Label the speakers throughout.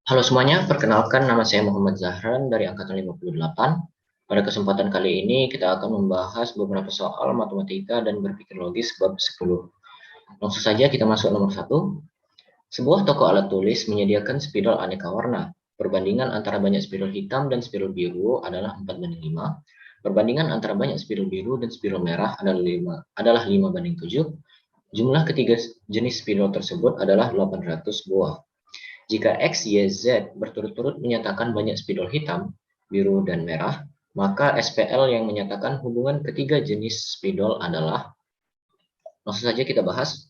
Speaker 1: Halo semuanya, perkenalkan nama saya Muhammad Zahran dari angkatan 58. Pada kesempatan kali ini kita akan membahas beberapa soal matematika dan berpikir logis bab 10. Langsung saja kita masuk nomor 1. Sebuah toko alat tulis menyediakan spidol aneka warna. Perbandingan antara banyak spidol hitam dan spidol biru adalah 4:5. Perbandingan antara banyak spidol biru dan spidol merah adalah 5:7. Jumlah ketiga jenis spidol tersebut adalah 800 buah. Jika X, Y, Z berturut-turut menyatakan banyak spidol hitam, biru, dan merah, maka SPL yang menyatakan hubungan ketiga jenis spidol adalah, langsung saja kita bahas.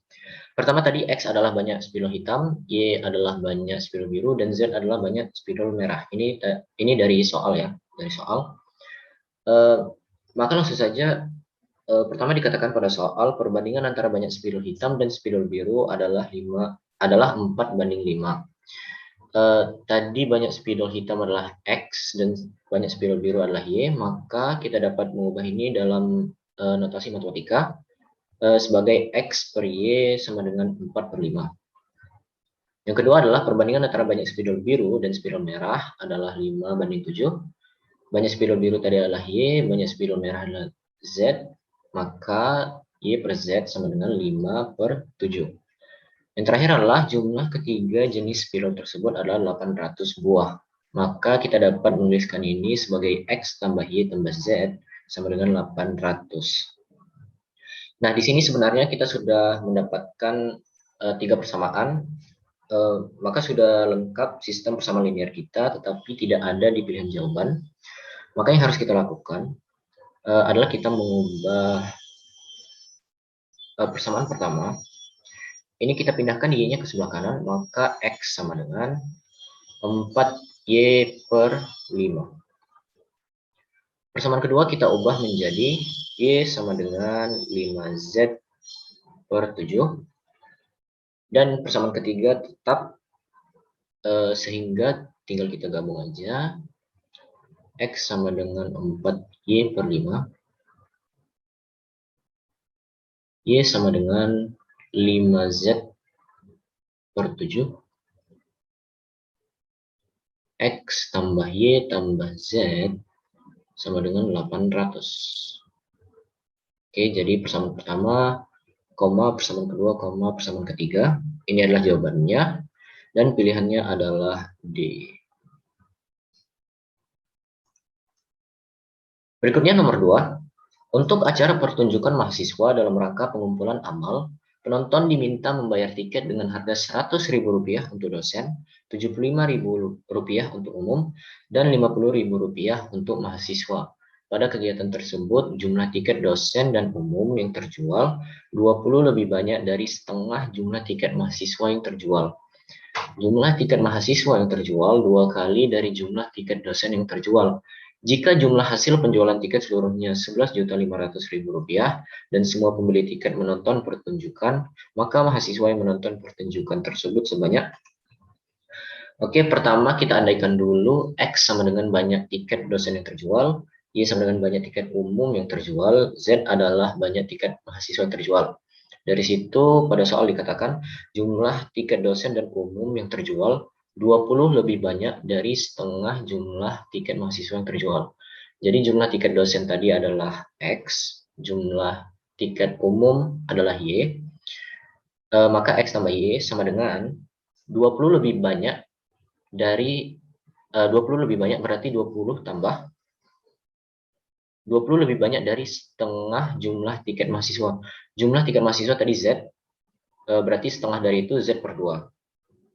Speaker 1: Pertama tadi X adalah banyak spidol hitam, Y adalah banyak spidol biru, dan Z adalah banyak spidol merah. Ini dari soal ya, dari soal. Eh, maka langsung saja pertama dikatakan pada soal perbandingan antara banyak spidol hitam dan spidol biru adalah 4:5. Tadi banyak spidol hitam adalah X dan banyak spidol biru adalah Y, maka kita dapat mengubah ini dalam notasi matematika sebagai X per Y sama dengan 4/5. Yang kedua adalah perbandingan antara banyak spidol biru dan spidol merah adalah 5:7. Banyak spidol biru tadi adalah Y, banyak spidol merah adalah Z, maka Y per Z sama dengan 5/7. Yang terakhir adalah jumlah ketiga jenis spidol tersebut adalah 800 buah. Maka kita dapat menuliskan ini sebagai X tambah Y tambah Z sama dengan 800. Nah, di sini sebenarnya kita sudah mendapatkan tiga persamaan, maka sudah lengkap sistem persamaan linear kita, tetapi tidak ada di pilihan jawaban. Maka yang harus kita lakukan adalah kita mengubah persamaan pertama. Ini kita pindahkan Y-nya ke sebelah kanan, maka X sama dengan 4Y/5. Persamaan kedua kita ubah menjadi Y sama dengan 5Z/7. Dan persamaan ketiga tetap sehingga tinggal kita gabung aja. X sama dengan 4Y/5. Y sama dengan 5Z/7. X tambah Y tambah Z sama dengan 800. Oke, jadi persamaan pertama, persamaan kedua, persamaan ketiga. Ini adalah jawabannya. Dan pilihannya adalah D. Berikutnya nomor 2. Untuk acara pertunjukan mahasiswa dalam rangka pengumpulan amal, penonton diminta membayar tiket dengan harga Rp100.000 untuk dosen, Rp75.000 untuk umum, dan Rp50.000 untuk mahasiswa. Pada kegiatan tersebut, jumlah tiket dosen dan umum yang terjual 20 lebih banyak dari setengah jumlah tiket mahasiswa yang terjual. Jumlah tiket mahasiswa yang terjual 2 kali dari jumlah tiket dosen yang terjual. Jika jumlah hasil penjualan tiket seluruhnya Rp11.500.000 dan semua pembeli tiket menonton pertunjukan, maka mahasiswa yang menonton pertunjukan tersebut sebanyak. Oke, pertama kita andaikan dulu X sama dengan banyak tiket dosen yang terjual, Y sama dengan banyak tiket umum yang terjual, Z adalah banyak tiket mahasiswa yang terjual. Dari situ pada soal dikatakan jumlah tiket dosen dan umum yang terjual 20 lebih banyak dari setengah jumlah tiket mahasiswa yang terjual. Jadi jumlah tiket dosen tadi adalah X, jumlah tiket umum adalah Y, maka X tambah Y sama dengan 20 lebih banyak dari 20 lebih banyak berarti 20 tambah 20 lebih banyak dari setengah jumlah tiket mahasiswa. Jumlah tiket mahasiswa tadi Z, berarti setengah dari itu Z per 2.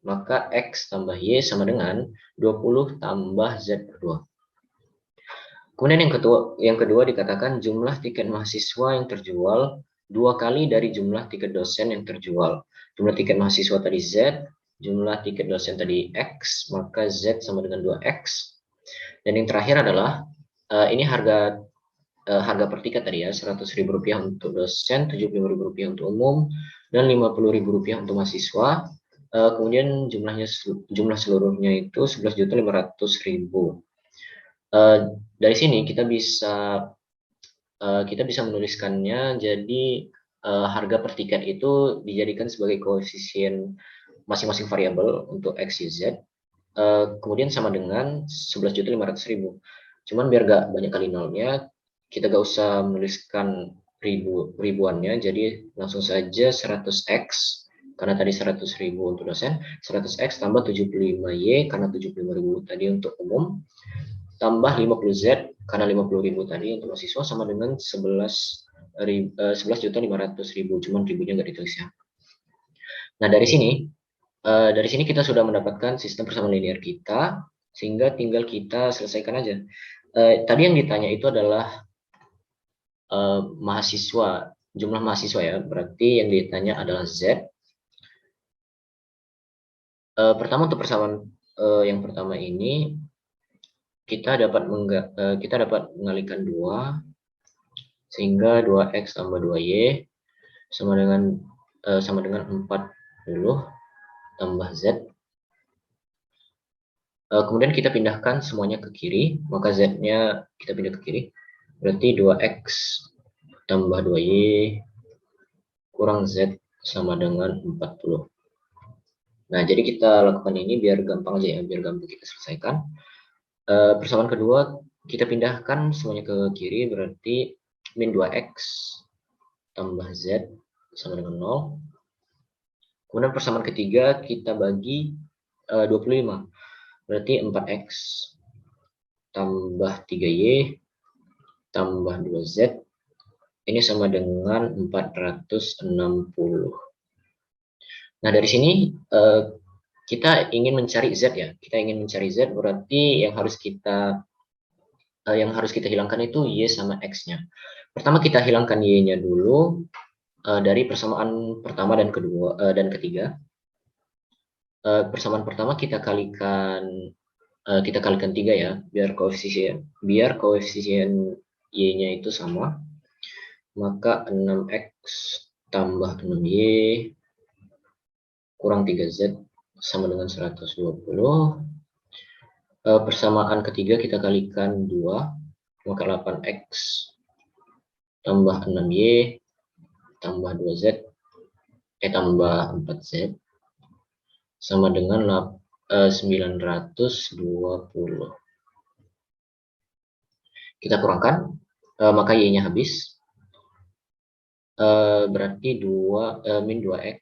Speaker 1: Maka X tambah Y sama dengan 20 tambah Z per 2. Kemudian yang kedua dikatakan jumlah tiket mahasiswa yang terjual 2 kali dari jumlah tiket dosen yang terjual. Jumlah tiket mahasiswa tadi Z, jumlah tiket dosen tadi X, maka Z sama dengan 2X. Dan yang terakhir adalah ini harga per tiket tadi ya, Rp100.000 untuk dosen, Rp75.000 untuk umum, dan Rp50.000 untuk mahasiswa. Kemudian jumlah seluruhnya itu 11.500.000. Dari sini kita bisa menuliskannya jadi harga per tiket itu dijadikan sebagai koefisien masing-masing variabel untuk X, Y, Z. kemudian sama dengan 11.500.000. Cuman biar gak banyak kali nolnya, kita gak usah menuliskan ribuannya, jadi langsung saja 100x, karena tadi 100.000 untuk dosen, 100x tambah 75y karena 75.000 tadi untuk umum, tambah 50z karena 50.000 tadi untuk mahasiswa, sama dengan 11.500.000, cuman ribunya nggak ditulis ya. Nah, dari sini kita sudah mendapatkan sistem persamaan linear kita, sehingga tinggal kita selesaikan aja. Tadi yang ditanya itu adalah mahasiswa, jumlah mahasiswa ya, berarti yang ditanya adalah Z. Pertama untuk persamaan yang pertama ini, kita dapat mengalihkan 2, sehingga 2x tambah 2y sama dengan 40 tambah Z. Kemudian kita pindahkan semuanya ke kiri, maka Z-nya kita pindah ke kiri. Berarti 2x tambah 2y kurang Z sama dengan 40. Nah, jadi kita lakukan ini biar gampang aja ya, biar gampang kita selesaikan. Persamaan kedua, kita pindahkan semuanya ke kiri, berarti min 2x tambah Z sama dengan 0. Kemudian persamaan ketiga, kita bagi 25. Berarti 4x tambah 3y tambah 2z, ini sama dengan 460. Nah, dari sini kita ingin mencari z ya. Kita ingin mencari z, berarti yang harus kita hilangkan itu y sama x-nya. Pertama kita hilangkan y-nya dulu dari persamaan pertama dan kedua dan ketiga. Persamaan pertama kita kalikan 3 ya, biar koefisien y-nya itu sama. Maka 6x tambah 6y kurang 3z sama dengan 120. Persamaan ketiga kita kalikan 2, maka 8x tambah 6y tambah 2z tambah 4z sama dengan 920. Kita kurangkan, maka y-nya habis. Berarti min 2x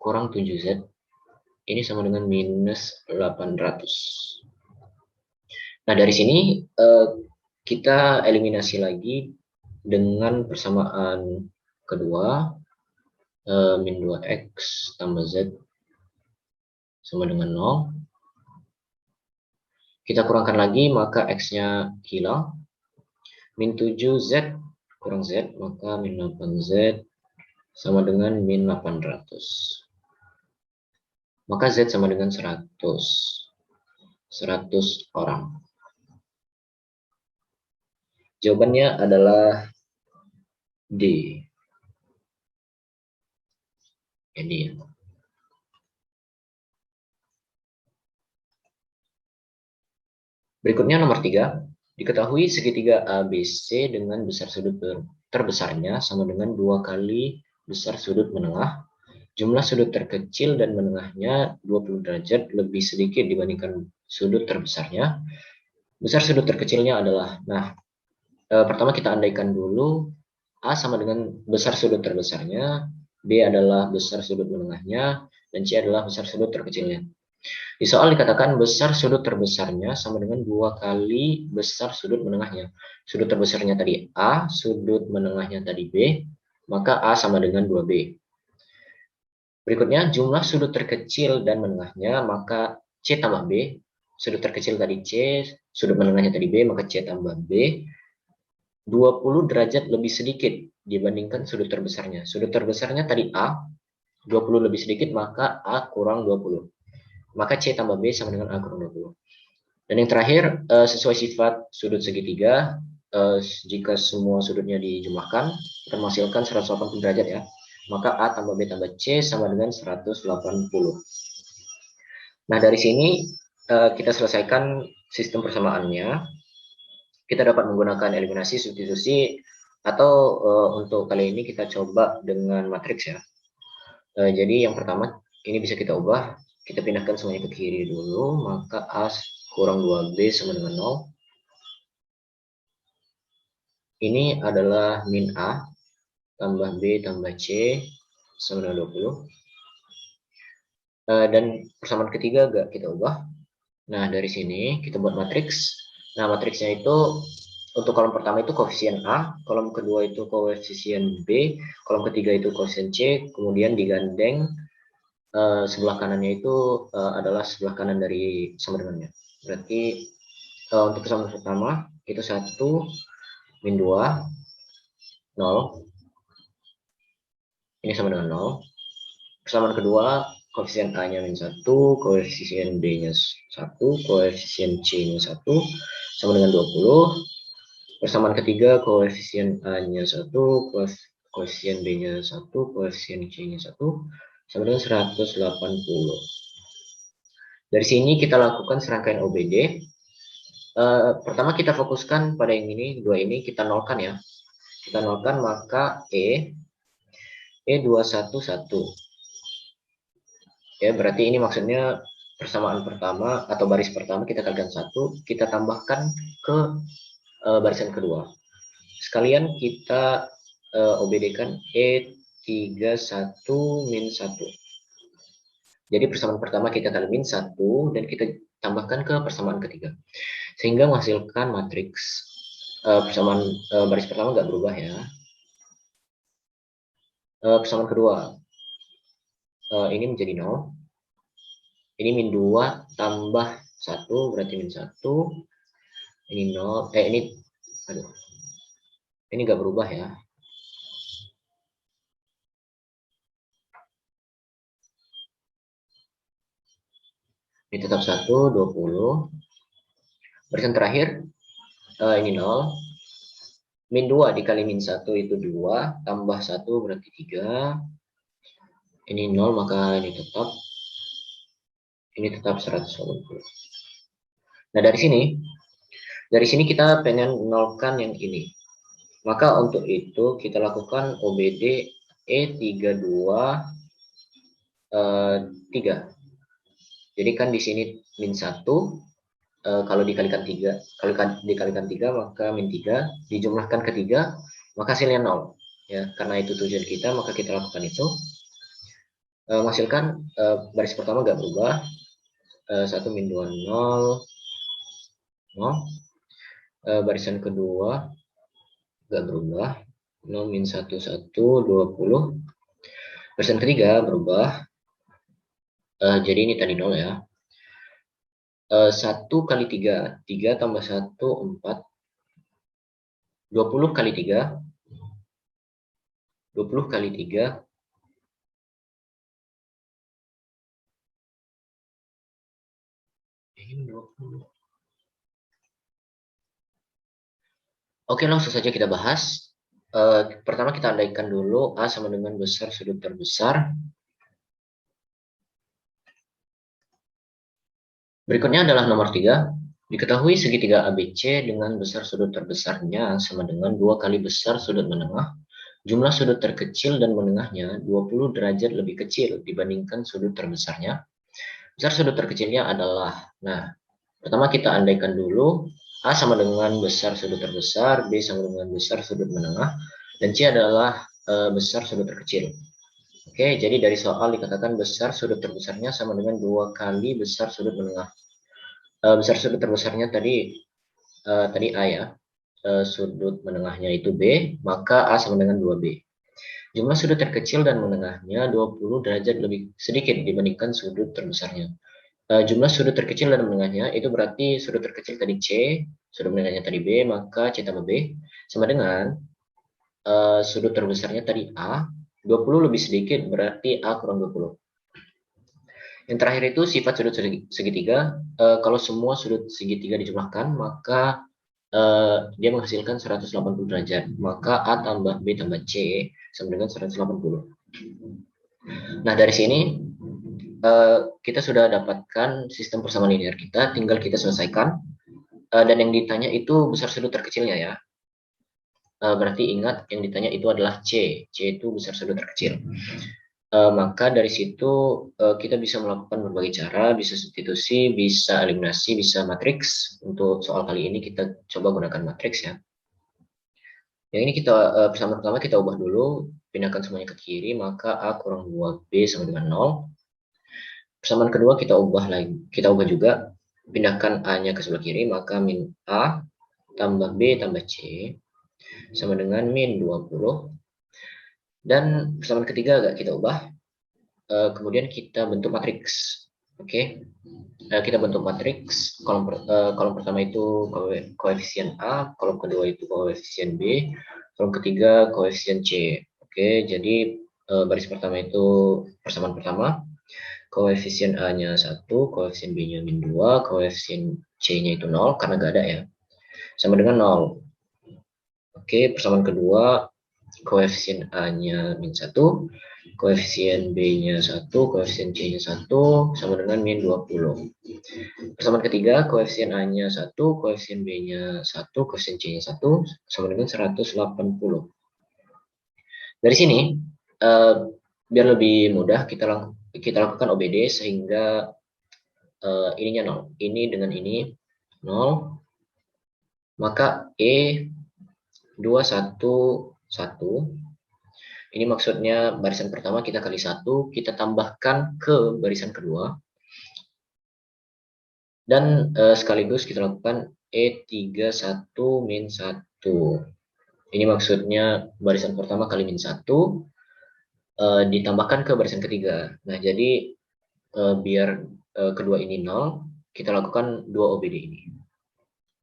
Speaker 1: kurang 7z, ini sama dengan minus 800. Nah, dari sini kita eliminasi lagi dengan persamaan kedua, min 2x tambah z sama dengan 0. Kita kurangkan lagi, maka x-nya hilang. Min 7z kurang z, maka min 8z sama dengan min 800. Maka z sama dengan 100 orang. Jawabannya adalah D. Ini. Berikutnya nomor 3. Diketahui segitiga ABC dengan besar sudut terbesarnya sama dengan 2 kali besar sudut menengah. Jumlah sudut terkecil dan menengahnya 20 derajat lebih sedikit dibandingkan sudut terbesarnya. Besar sudut terkecilnya adalah, pertama kita andaikan dulu A sama dengan besar sudut terbesarnya, B adalah besar sudut menengahnya, dan C adalah besar sudut terkecilnya. Di soal dikatakan besar sudut terbesarnya sama dengan 2 kali besar sudut menengahnya. Sudut terbesarnya tadi A, sudut menengahnya tadi B, maka A sama dengan 2B. Berikutnya, jumlah sudut terkecil dan menengahnya, maka C tambah B. Sudut terkecil tadi C, sudut menengahnya tadi B, maka C tambah B. 20 derajat lebih sedikit dibandingkan sudut terbesarnya. Sudut terbesarnya tadi A, 20 lebih sedikit, maka A kurang 20. Maka C tambah B sama dengan A kurang 20. Dan yang terakhir, sesuai sifat sudut segitiga, jika semua sudutnya dijumlahkan, akan menghasilkan 180 derajat ya. Maka A tambah B tambah C sama dengan 180. Nah, dari sini kita selesaikan sistem persamaannya. Kita dapat menggunakan eliminasi, substitusi, atau untuk kali ini kita coba dengan matriks ya. Jadi yang pertama, ini bisa kita ubah. kita pindahkan semuanya ke kiri dulu, maka A kurang 2B sama dengan 0. Ini adalah min A tambah B tambah C sama dengan 20. Dan persamaan ketiga agak kita ubah. Nah, dari sini kita buat matriks. Nah, matriksnya itu untuk kolom pertama itu koefisien A, kolom kedua itu koefisien B, kolom ketiga itu koefisien C, kemudian digandeng sebelah kanannya itu adalah sebelah kanan dari sama dengannya. Berarti untuk persamaan pertama itu 1 min 2 0. Ini sama dengan 0. Persamaan kedua koefisien A-nya min 1, koefisien B-nya 1, koefisien C-nya 1 sama dengan 20. Persamaan ketiga koefisien A-nya 1, koefisien B-nya 1, koefisien C-nya 1 sama dengan 180. Dari sini kita lakukan serangkaian OBD. Pertama kita fokuskan pada yang ini, dua ini kita nolkan ya. Kita nolkan, maka E211. Ya, berarti ini maksudnya persamaan pertama atau baris pertama kita kalikan 1, kita tambahkan ke barisan kedua. Sekalian kita OBD-kan E31 min 1. Jadi persamaan pertama kita kali min 1 dan kita tambahkan ke persamaan ketiga. Sehingga menghasilkan matriks persamaan baris pertama nggak berubah ya. Persamaan kedua ini menjadi 0. Ini min 2 tambah 1 berarti min 1. Ini 0. Ini nggak berubah ya. Ini tetap 1, 20. Barisan terakhir, ini 0. Min 2 dikali min 1 itu 2, tambah 1 berarti 3. Ini 0, maka ini tetap 180. Nah, dari sini kita pengen nolkan yang ini. Maka untuk itu kita lakukan OBD E32 3. Jadi kan di sini min 1, kalau dikalikan 3, maka min 3, dijumlahkan ke 3, maka hasilnya 0. Ya, karena itu tujuan kita, maka kita lakukan itu. Menghasilkan baris pertama nggak berubah. 1 min 2, 0. 0. Barisan kedua nggak berubah. 0 min 1, 1, 20. Barisan ketiga berubah. Jadi ini tadi 0 ya. 1 kali 3, 3 tambah 1, 4. 20 kali 3, 20 kali 3, ini 20. Oke, langsung saja kita bahas. Pertama kita andaikan dulu A sama dengan besar sudut terbesar. Berikutnya adalah nomor 3. Diketahui segitiga ABC dengan besar sudut terbesarnya sama dengan 2 kali besar sudut menengah. Jumlah sudut terkecil dan menengahnya 20 derajat lebih kecil dibandingkan sudut terbesarnya. Besar sudut terkecilnya adalah, nah, pertama kita andaikan dulu A sama dengan besar sudut terbesar, B sama dengan besar sudut menengah, dan C adalah besar sudut terkecil. Oke, jadi dari soal dikatakan besar sudut terbesarnya sama dengan 2 kali besar sudut menengah. Besar sudut terbesarnya tadi A ya. Sudut menengahnya itu B, maka A sama dengan 2B. Jumlah sudut terkecil dan menengahnya 20 derajat lebih sedikit dibandingkan sudut terbesarnya. Jumlah sudut terkecil dan menengahnya itu berarti sudut terkecil tadi C, sudut menengahnya tadi B, maka C tambah B sama dengan sudut terbesarnya tadi A, 20 lebih sedikit berarti A kurang 20. Yang terakhir itu sifat sudut segitiga. Kalau semua sudut segitiga dijumlahkan, maka dia menghasilkan 180 derajat. Maka A tambah B tambah C sama dengan 180. Nah, dari sini kita sudah dapatkan sistem persamaan linear kita, tinggal kita selesaikan. Dan yang ditanya itu besar sudut terkecilnya ya. Berarti ingat yang ditanya itu adalah C. C itu besar sudut terkecil. maka dari situ kita bisa melakukan berbagai cara, bisa substitusi, bisa eliminasi, bisa matriks. Untuk soal kali ini kita coba gunakan matriks ya. Yang ini kita pertama kita ubah dulu, pindahkan semuanya ke kiri, maka A kurang 2B sama dengan 0. Persamaan kedua kita ubah lagi, kita ubah juga, pindahkan A-nya ke sebelah kiri, maka min A tambah B tambah C sama dengan min 20. Dan persamaan ketiga agak kita ubah, kemudian kita bentuk matriks. Oke, kita bentuk matriks. Kolom pertama itu koefisien A, kolom kedua itu koefisien B, kolom ketiga koefisien C. Oke, jadi baris pertama itu persamaan pertama, koefisien A-nya 1, koefisien B-nya min 2, koefisien C-nya itu 0 karena nggak ada ya, sama dengan 0. Oke, persamaan kedua, koefisien A-nya min 1, koefisien B-nya 1, koefisien C-nya 1, sama dengan min 20. Persamaan ketiga, koefisien A-nya 1, koefisien B-nya 1, koefisien C-nya 1, sama dengan 180. Dari sini, biar lebih mudah, kita lakukan OBD sehingga ininya 0. Ini dengan ini 0, maka E 211, ini maksudnya barisan pertama kita kali 1, kita tambahkan ke barisan kedua, dan sekaligus kita lakukan E31 min 1. Ini maksudnya barisan pertama kali min 1 ditambahkan ke barisan ketiga. Nah, jadi biar kedua ini 0, kita lakukan 2 OBD ini.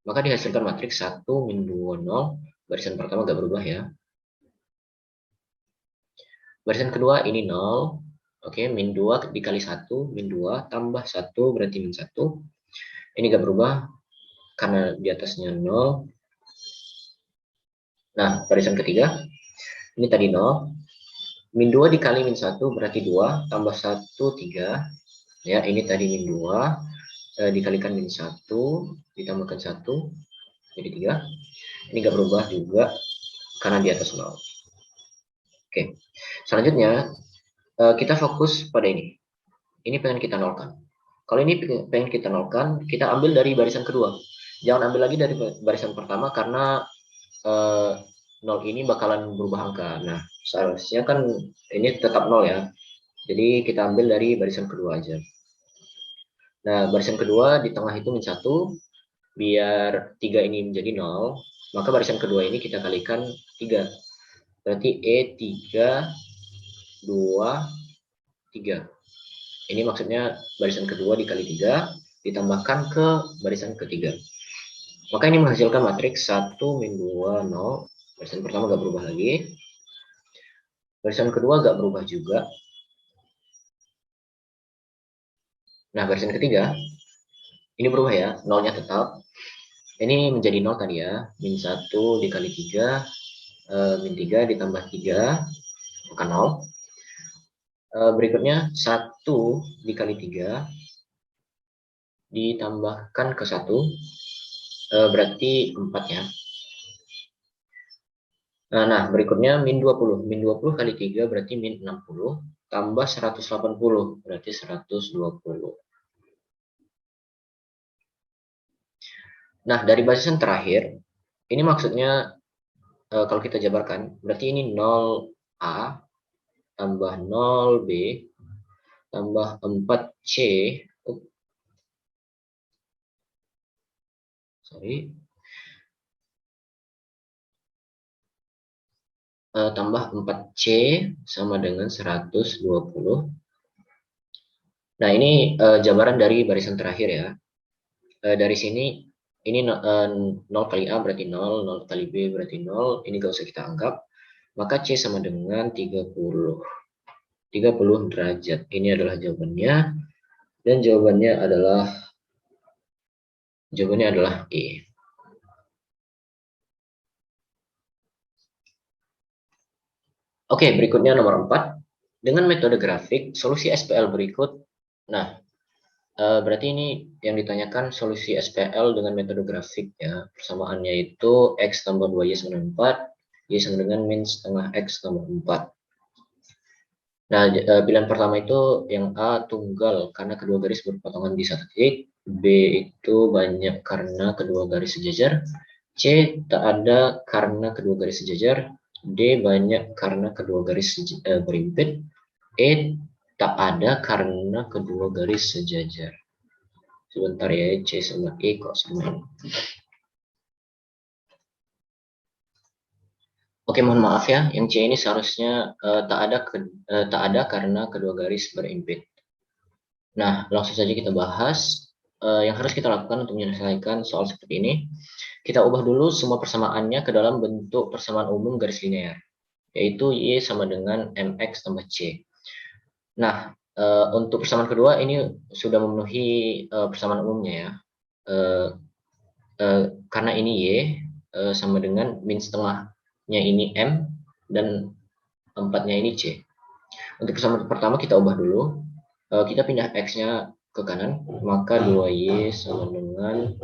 Speaker 1: Maka dihasilkan matriks 1 min 2 0, barisan pertama gak berubah ya. Barisan kedua ini 0. Oke, min 2 dikali 1, min 2 tambah 1 berarti min 1. Ini gak berubah karena di atasnya 0. Nah, barisan ketiga, ini tadi 0. Min 2 dikali min 1 berarti 2, tambah 1, 3. Ya, ini tadi min 2, dikalikan min 1, ditambahkan 1, jadi 3. Ini gak berubah juga karena di atas 0. Oke, selanjutnya kita fokus pada ini. Ini pengen kita nolkan. Kalau ini pengen kita nolkan, kita ambil dari barisan kedua. Jangan ambil lagi dari barisan pertama karena 0 ini bakalan berubah angka. Nah, seharusnya kan ini tetap 0 ya. Jadi kita ambil dari barisan kedua aja. Nah, barisan kedua di tengah itu min 1, biar 3 ini menjadi 0, maka barisan kedua ini kita kalikan 3. Berarti E3, 2, 3. Ini maksudnya barisan kedua dikali 3 ditambahkan ke barisan ketiga. Maka ini menghasilkan matriks 1 min 2 0. Barisan pertama gak berubah lagi. Barisan kedua gak berubah juga. Nah, barisan ketiga ini berubah ya, nolnya tetap. Ini menjadi 0 tadi ya, min 1 dikali 3, min 3 ditambah 3, maka 0. Berikutnya 1 dikali 3 ditambahkan ke 1, berarti 4 ya. Nah, berikutnya min 20. Min 20 kali 3 berarti min 60, tambah 180, berarti 120. Nah, dari barisan terakhir, ini maksudnya kalau kita jabarkan, berarti ini 0A tambah 0B tambah 4C, tambah 4C sama dengan 120. Nah, ini jabaran dari barisan terakhir ya. Dari sini, ini 0 kali A berarti 0, 0 kali B berarti 0, ini gak usah kita anggap. Maka C sama dengan 30. 30 derajat. Ini adalah jawabannya. Dan jawabannya adalah E. Oke, berikutnya nomor 4. Dengan metode grafik, solusi SPL berikut. Nah, berarti ini yang ditanyakan solusi SPL dengan metode grafik ya. Persamaannya itu X tambah 2Y sama dengan 4, Y sama dengan min setengah X tambah 4. Nah, pilihan pertama itu yang A tunggal karena kedua garis berpotongan di satu titik, B itu banyak karena kedua garis sejajar, C tak ada karena kedua garis sejajar, D banyak karena kedua garis berimpit, E tak ada karena kedua garis sejajar. Sebentar ya, C sama E kok sama. Oke, mohon maaf ya, yang C ini seharusnya tak ada karena kedua garis berimpit. Nah, langsung saja kita bahas. Yang harus kita lakukan untuk menyelesaikan soal seperti ini, kita ubah dulu semua persamaannya ke dalam bentuk persamaan umum garis linear, yaitu Y sama dengan MX tambah C. Nah, untuk persamaan kedua ini sudah memenuhi persamaan umumnya ya. Eh, karena ini Y sama dengan min setengahnya ini M dan 4-nya ini C. Untuk persamaan pertama kita ubah dulu. Kita pindah X-nya ke kanan, maka 2Y sama dengan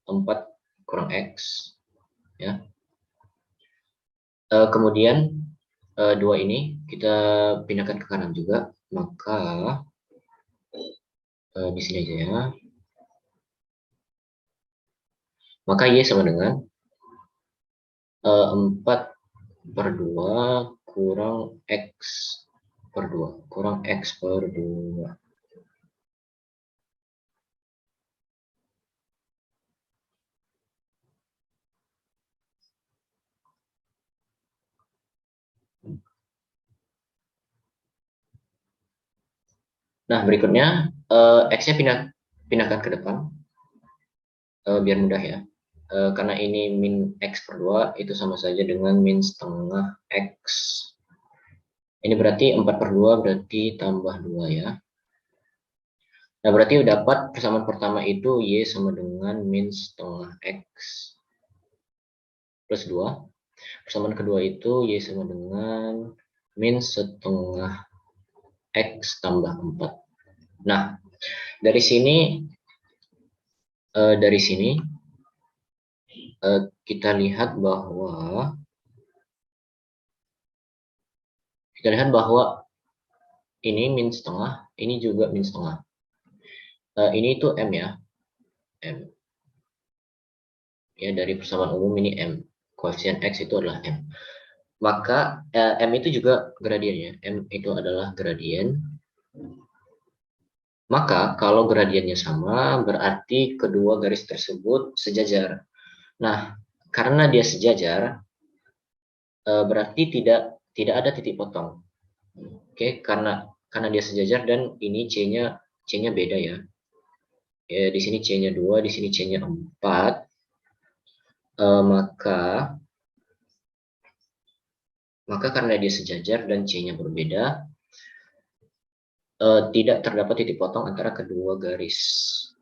Speaker 1: 4 kurang X. Ya. Kemudian 2 ini kita pindahkan ke kanan juga, maka di sini aja ya. Maka Y sama dengan 4 per 2 kurang X per 2. Kurang X per 2. Nah, berikutnya X-nya pindahkan ke depan, biar mudah ya. Karena ini min X per 2, itu sama saja dengan min setengah X. Ini berarti 4 per 2 berarti tambah 2 ya. Nah, berarti dapat persamaan pertama itu Y sama dengan min setengah X plus 2. Persamaan kedua itu Y sama dengan min setengah X tambah 4. Nah, dari sini kita lihat bahwa ini min setengah, ini juga min setengah. Ini itu M ya, M. Ya, dari persamaan umum ini M. Koefisien X itu adalah M. Maka M itu juga gradiennya. M itu adalah gradien. Maka kalau gradiennya sama, berarti kedua garis tersebut sejajar. Nah, karena dia sejajar, berarti tidak ada titik potong. Oke, karena dia sejajar dan ini C-nya beda ya. Di sini C-nya 2, di sini C-nya 4. Maka karena dia sejajar dan C-nya berbeda, tidak terdapat titik potong antara kedua garis.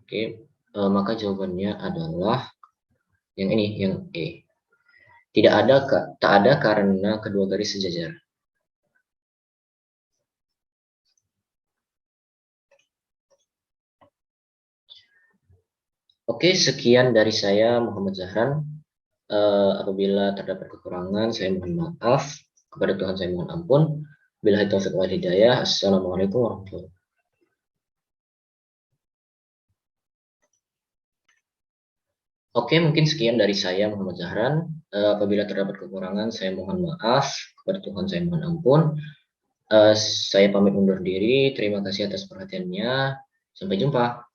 Speaker 1: Oke, maka jawabannya adalah yang ini, yang E. Tak ada karena kedua garis sejajar. Oke, sekian dari saya Muhammad Zahran. Apabila terdapat kekurangan, saya mohon maaf. Kepada Tuhan saya mohon ampun. Billahi taufiq wal hidayah. Assalamualaikum warahmatullahi wabarakatuh. Oke, mungkin sekian dari saya Muhammad Zahran. Apabila terdapat kekurangan, saya mohon maaf. Kepada Tuhan saya mohon ampun. Saya pamit undur diri. Terima kasih atas perhatiannya. Sampai jumpa.